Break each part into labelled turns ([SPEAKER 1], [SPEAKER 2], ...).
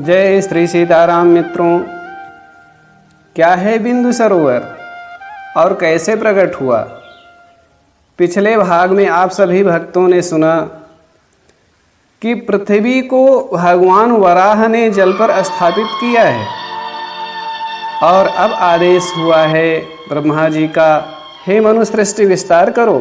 [SPEAKER 1] जय श्री सीताराम। मित्रों, क्या है बिंदु सरोवर और कैसे प्रकट हुआ? पिछले भाग में आप सभी भक्तों ने सुना कि पृथ्वी को भगवान वराह ने जल पर स्थापित किया है और अब आदेश हुआ है ब्रह्मा जी का, हे मनु सृष्टि विस्तार करो।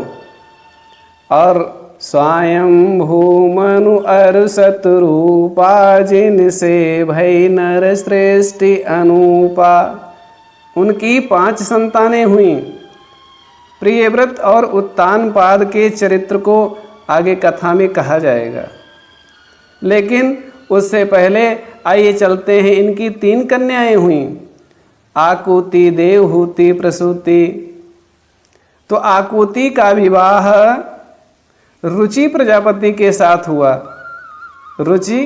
[SPEAKER 1] और स्वयं भूमनु अरसत रूपा जिनसे भई नर सृष्टि अनूपा। उनकी 5 संतानें हुई। प्रियव्रत और उत्तानपाद के चरित्र को आगे कथा में कहा जाएगा, लेकिन उससे पहले आइए चलते हैं। इनकी 3 कन्याएं हुई, आकुति, देवहूति, प्रसूति। तो आकुति का विवाह रुचि प्रजापति के साथ हुआ। रुचि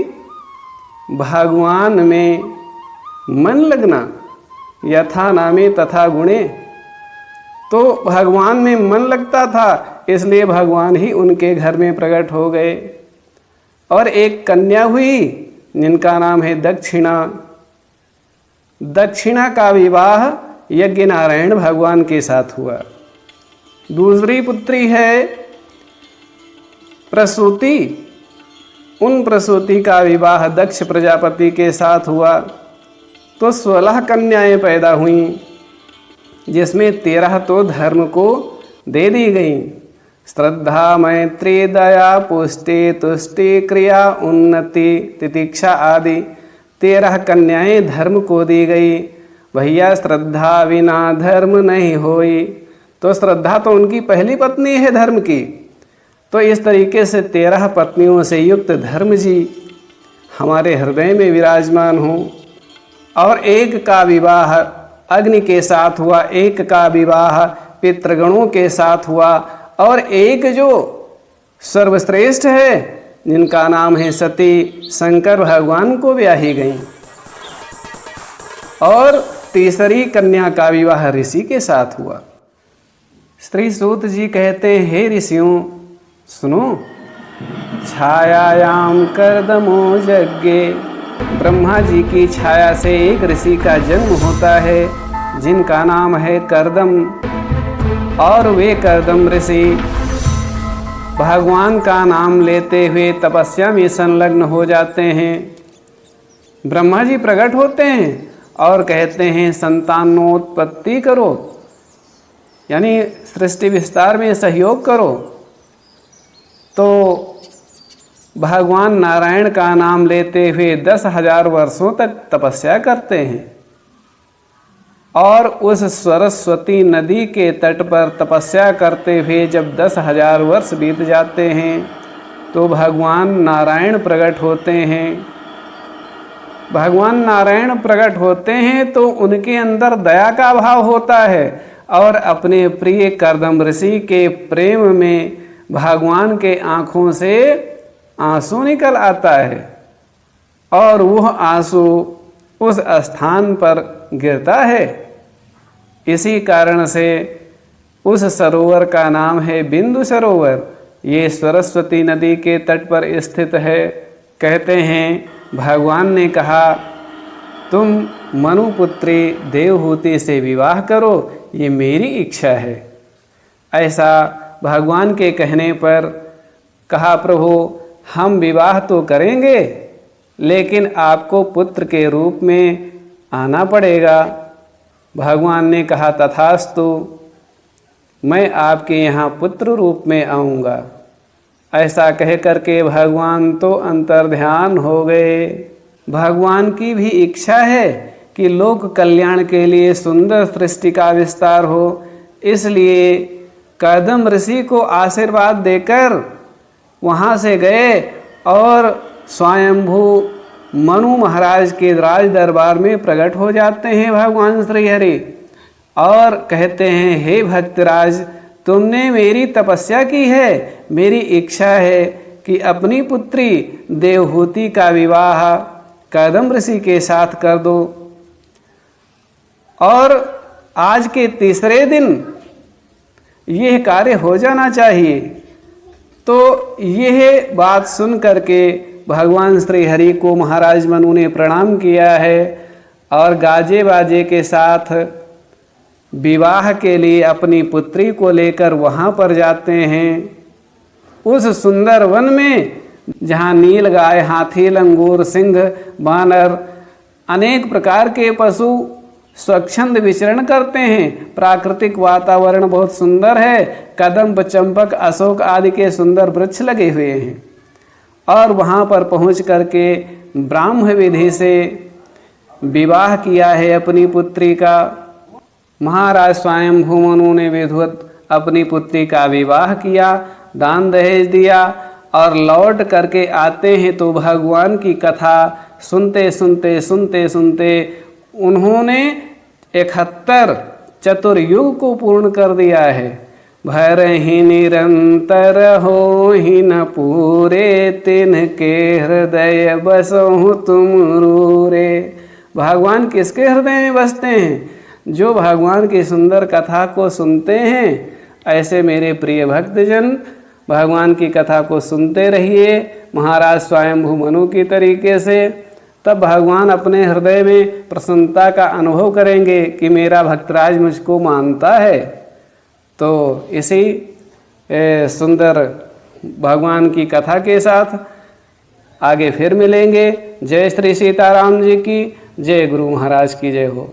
[SPEAKER 1] भगवान में मन लगना, यथा नामे तथा गुणे। तो भगवान में मन लगता था, इसलिए भगवान ही उनके घर में प्रकट हो गए। और एक कन्या हुई जिनका नाम है दक्षिणा। दक्षिणा का विवाह यज्ञ नारायण भगवान के साथ हुआ। दूसरी पुत्री है प्रसूति। उन प्रसूति का विवाह दक्ष प्रजापति के साथ हुआ। तो 16 कन्याएं पैदा हुईं, जिसमें 13 तो धर्म को दे दी गई। श्रद्धा, मैत्री, दया, पुष्टि, तुष्टि, क्रिया, उन्नति, तितिक्षा आदि 13 कन्याएं धर्म को दी गई। भैया श्रद्धा बिना धर्म नहीं होई। तो श्रद्धा तो उनकी पहली पत्नी है धर्म की। तो इस तरीके से 13 पत्नियों से युक्त धर्म जी हमारे हृदय में विराजमान हो। और एक का विवाह अग्नि के साथ हुआ, एक का विवाह पितृगणों के साथ हुआ, और एक जो सर्वश्रेष्ठ है जिनका नाम है सती, शंकर भगवान को ब्याही गई। और तीसरी कन्या का विवाह ऋषि के साथ हुआ। श्री सूत जी कहते हैं, हे ऋषियों सुनो, छायायाम कर्दमो यज्ञे। ब्रह्मा जी की छाया से एक ऋषि का जन्म होता है जिनका नाम है कर्दम। और वे कर्दम ऋषि भगवान का नाम लेते हुए तपस्या में संलग्न हो जाते हैं। ब्रह्मा जी प्रकट होते हैं और कहते हैं संतानोत्पत्ति करो, यानी सृष्टि विस्तार में सहयोग करो। तो भगवान नारायण का नाम लेते हुए 10,000 वर्षों तक तपस्या करते हैं। और उस सरस्वती नदी के तट पर तपस्या करते हुए जब 10,000 वर्ष बीत जाते हैं तो भगवान नारायण प्रकट होते हैं। भगवान नारायण प्रकट होते हैं तो उनके अंदर दया का भाव होता है और अपने प्रिय कर्दम ऋषि के प्रेम में भगवान के आँखों से आंसू निकल आता है और वह आंसू उस स्थान पर गिरता है। इसी कारण से उस सरोवर का नाम है बिंदु सरोवर। ये सरस्वती नदी के तट पर स्थित है। कहते हैं भगवान ने कहा, तुम मनुपुत्री देवहूति से विवाह करो, ये मेरी इच्छा है। ऐसा भगवान के कहने पर कहा, प्रभु हम विवाह तो करेंगे, लेकिन आपको पुत्र के रूप में आना पड़ेगा। भगवान ने कहा, तथास्तु, मैं आपके यहाँ पुत्र रूप में आऊँगा। ऐसा कह करके भगवान तो अंतर्ध्यान हो गए। भगवान की भी इच्छा है कि लोक कल्याण के लिए सुंदर सृष्टि का विस्तार हो। इसलिए कर्दम ऋषि को आशीर्वाद देकर वहाँ से गए और स्वयंभू मनु महाराज के राज दरबार में प्रकट हो जाते हैं भगवान श्री हरि और कहते हैं, हे भक्तराज, तुमने मेरी तपस्या की है। मेरी इच्छा है कि अपनी पुत्री देवहूति का विवाह कर्दम ऋषि के साथ कर दो। और आज के तीसरे दिन यह कार्य हो जाना चाहिए। तो यह बात सुन करके भगवान श्री हरि को महाराज मनु ने प्रणाम किया है और गाजे बाजे के साथ विवाह के लिए अपनी पुत्री को लेकर वहाँ पर जाते हैं। उस सुंदर वन में जहाँ नील गाय, हाथी, लंगूर, सिंह, बानर, अनेक प्रकार के पशु स्वच्छंद विचरण करते हैं। प्राकृतिक वातावरण बहुत सुंदर है। कदम्ब, चंपक, अशोक आदि के सुंदर वृक्ष लगे हुए हैं और वहाँ पर पहुँच करके ब्राह्म विधि से विवाह किया है अपनी पुत्री का। महाराज स्वयंभू मनु ने विधिवत अपनी पुत्री का विवाह किया, दान दहेज दिया और लौट करके आते हैं तो भगवान की कथा सुनते सुनते सुनते सुनते उन्होंने 71 चतुर्युग को पूर्ण कर दिया है। भर ही निरंतर हो ही न पूरे, तिनके हृदय बसहु तुम रूरे। भगवान किसके हृदय में बसते हैं? जो भगवान की सुंदर कथा को सुनते हैं। ऐसे मेरे प्रिय भक्तजन भगवान की कथा को सुनते रहिए महाराज स्वयंभू मनु की तरीके से, तब भगवान अपने हृदय में प्रसन्नता का अनुभव करेंगे कि मेरा भक्तराज मुझको मानता है। तो इसी सुंदर भगवान की कथा के साथ आगे फिर मिलेंगे। जय श्री सीताराम जी की जय, गुरु महाराज की जय हो।